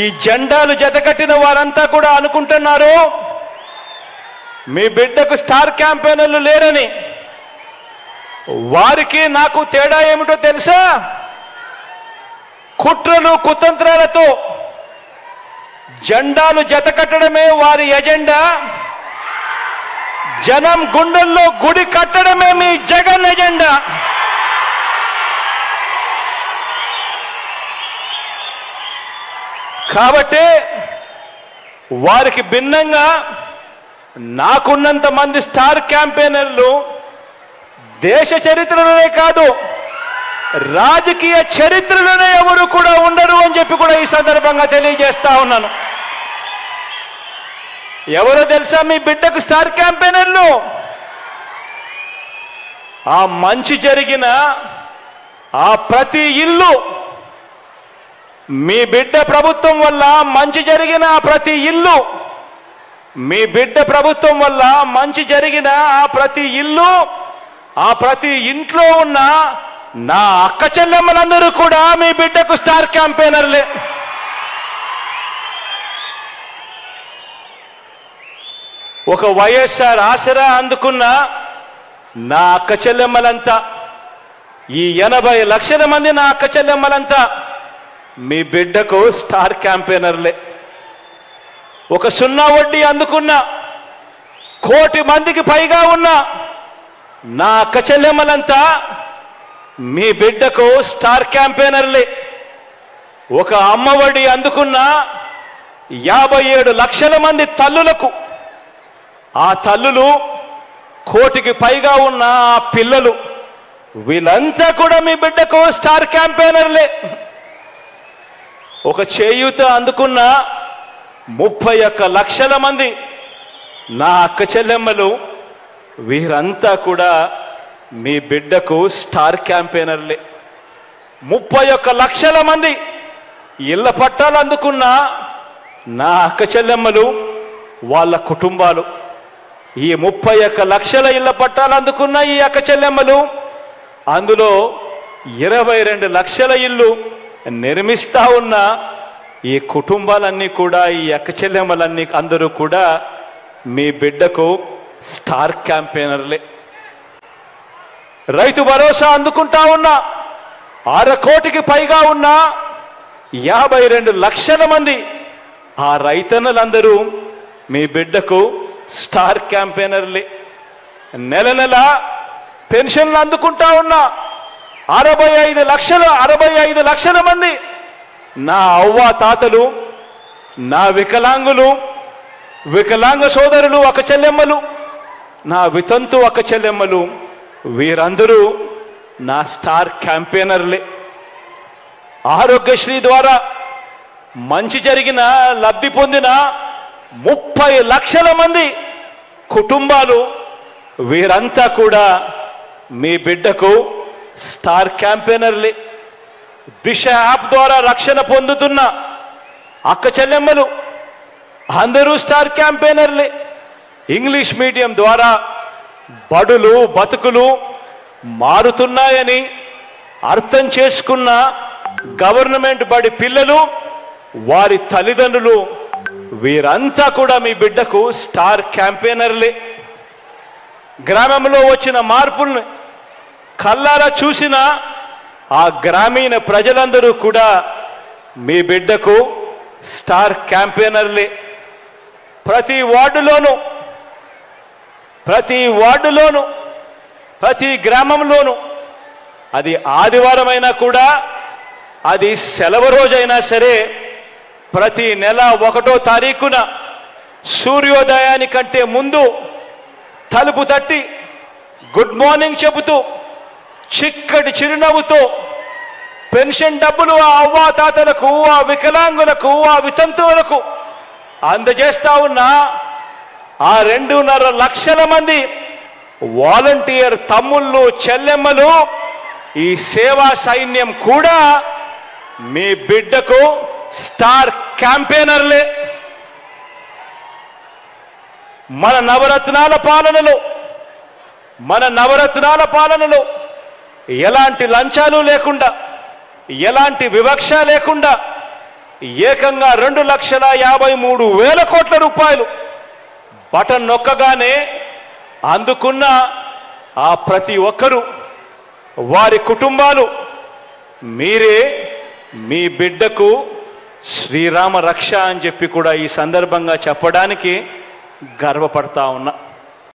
ఈ జెండాలు జతకట్టిన వారంతా కూడా అనుకుంటున్నారు మీ బిడ్డకు స్టార్ క్యాంపెయినర్లు లేరని. వారికి నాకు తేడా ఏమిటో తెలుసా? కుట్రలు కుతంత్రాలతో జెండాలు జతకట్టడమే వారి ఎజెండా, జనం గుండెల్లో గుడి కట్టడమే మీ జగన్ ఎజెండా. కాబట్టి వారికి భిన్నంగా నాకున్నంత మంది స్టార్ క్యాంపెయినర్లు దేశ చరిత్రలోనే కాదు రాజకీయ చరిత్రలోనే ఎవరు కూడా ఉండరు అని చెప్పి కూడా ఈ సందర్భంగా తెలియజేస్తా ఉన్నాను. ఎవరో తెలుసా మీ బిడ్డకు స్టార్ క్యాంపెయినర్లు? ఆ మంచి జరిగిన ఆ ప్రతి ఇల్లు, మీ బిడ్డ ప్రభుత్వం వల్ల మంచి జరిగిన ఆ ప్రతి ఇల్లు, మీ బిడ్డ ప్రభుత్వం వల్ల మంచి జరిగిన ఆ ప్రతి ఇల్లు, ఆ ప్రతి ఇంట్లో ఉన్న నా అక్క చెల్లెమ్మలందరూ కూడా మీ బిడ్డకు స్టార్ క్యాంపెయినర్లే. ఒక వైఎస్ఆర్ ఆసరా అందుకున్న నా అక్క చెల్లెమ్మలంతా, ఈ 80 లక్షల మంది నా అక్క చెల్లెమ్మలంతా మీ బిడ్డకు స్టార్ క్యాంపెయినర్లే. ఒక 0 వడ్డీ అందుకున్న 1 కోటి మందికి పైగా ఉన్న నా అక్క చెల్లెమ్మలంతా మీ బిడ్డకు స్టార్ క్యాంపెయినర్లే. ఒక అమ్మ ఒడి అందుకున్న 57 లక్షల మంది తల్లులకు, ఆ తల్లులు 1 కోటికి పైగా ఉన్న ఆ పిల్లలు, వీళ్ళంతా కూడా మీ బిడ్డకు స్టార్ క్యాంపెయినర్లే. ఒక చేయూత అందుకున్న 31 లక్షల మంది నా అక్క చెల్లెమ్మలు, వీరంతా కూడా మీ బిడ్డకు స్టార్ క్యాంపెయినర్లే. 31 లక్షల మంది ఇళ్ల పట్టాలు అందుకున్న నా అక్క చెల్లెమ్మలు, వాళ్ళ కుటుంబాలు, ఈ 31 లక్షల ఇళ్ల పట్టాలు అందుకున్న ఈ అక్క చెల్లెమ్మలు, అందులో 22 లక్షల ఇల్లు నిర్మిస్తా ఉన్న ఈ కుటుంబాలన్నీ కూడా, ఈ అక్క చెల్లెమ్మలన్నీ అందరూ కూడా మీ బిడ్డకు స్టార్ క్యాంపెయినర్లే. రైతు భరోసా అందుకుంటా ఉన్న 6 కోటికి పైగా ఉన్న 52 లక్షల మంది ఆ రైతన్నలందరూ మీ బిడ్డకు స్టార్ క్యాంపెయినర్లే. నెల నెల పెన్షన్లు అందుకుంటా ఉన్న 65 లక్షల మంది నా అవ్వ తాతలు, నా వికలాంగులు, వికలాంగ సోదరులు అక్క చెల్లెమ్మలు, నా వితంతు అక్క చెల్లెమ్మలు, వీరందరూ నా స్టార్ క్యాంపెయినర్లే. ఆరోగ్యశ్రీ ద్వారా మంచి జరిగిన లబ్ధి పొందిన 30 లక్షల మంది కుటుంబాలు, వీరంతా కూడా మీ బిడ్డకు స్టార్ క్యాంపెయినర్లే. దిశ యాప్ ద్వారా రక్షణ పొందుతున్న అక్క చెల్లెమ్మలు అందరూ స్టార్ క్యాంపెయినర్లే. ఇంగ్లీష్ మీడియం ద్వారా బడులు బతుకులు మారుతున్నాయని అర్థం చేసుకున్న గవర్నమెంట్ బడి పిల్లలు, వారి తల్లిదండ్రులు, వీరంతా కూడా మీ బిడ్డకు స్టార్ క్యాంపెయినర్లే. గ్రామంలో వచ్చిన మార్పుల్ని కళ్ళారా చూసిన ఆ గ్రామీణ ప్రజలందరూ కూడా మీ బిడ్డకు స్టార్ క్యాంపెయినర్లే. ప్రతి వార్డులోనూ, ప్రతి గ్రామంలోనూ, అది ఆదివారమైనా కూడా, అది సెలవు రోజైనా సరే, ప్రతి నెల 1వ తారీఖున సూర్యోదయానికంటే ముందు తలుపు తట్టి గుడ్ మార్నింగ్ చెబుతూ చిక్కటి చిరునవ్వుతో పెన్షన్ డబ్బులు ఆ అవ్వాతాతలకు, ఆ వికలాంగులకు, ఆ వితంతువులకు అందజేస్తా ఉన్న ఆ 2.5 లక్షల మంది వాలంటీర్ తమ్ముళ్ళు చెల్లెమ్మలు, ఈ సేవా సైన్యం కూడా మీ బిడ్డకు స్టార్ క్యాంపెయినర్లే. మన నవరత్నాల పాలనలో ఎలాంటి లంచాలు లేకుండా, ఎలాంటి వివక్ష లేకుండా ఏకంగా 2,53,000 కోట్ల రూపాయలు బటన్ నొక్కగానే అందుకున్న ఆ ప్రతి ఒక్కరూ, వారి కుటుంబాలు, మీరే మీ బిడ్డకు శ్రీరామ రక్ష అని చెప్పి కూడా ఈ సందర్భంగా చెప్పడానికి గర్వపడతా ఉన్నా.